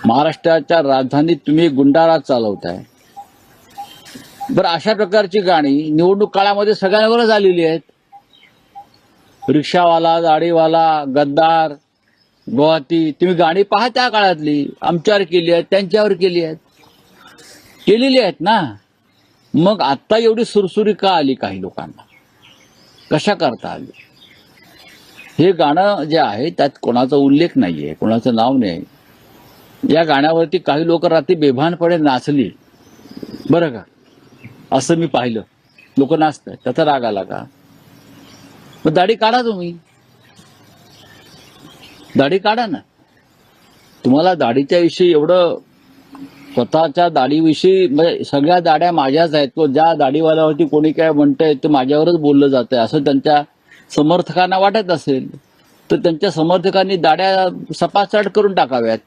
महाराष्ट्राच्या राजधानीत तुम्ही गुंडाराज चालवताय. बरं, अशा प्रकारची गाणी निवडणूक काळामध्ये सगळ्यांवरच आलेली आहेत. रिक्षावाला, दाढीवाला, गद्दार, गुवाहाटी, तुम्ही गाणी पहा त्या काळातली. आमच्यावर केली आहेत, त्यांच्यावर केली आहेत, केलेली आहेत ना. मग आता एवढी सुरसुरी का आली काही लोकांना? कशा करता आली? हे गाणं जे आहे त्यात कोणाचा उल्लेख नाहीये, कोणाचं नाव नाही. या गाण्यावरती काही लोक रात्री बेभानपणे नाचली बरं का, असं मी पाहिलं. लोक नाचतात, त्याचा राग आला का? मग दाढी काढा, तुम्ही दाढी काढा ना. तुम्हाला दाढीच्या विषयी एवढं, स्वतःच्या दाढीविषयी, म्हणजे सगळ्या दाढ्या माझ्याच आहेत, तो ज्या दाढीवाल्यावरती कोणी काय म्हणतंय ते माझ्यावरच बोललं जातंय असं त्यांच्या समर्थकांना वाटत असेल तर त्यांच्या समर्थकांनी दाढ्या सपासट करून टाकाव्यात.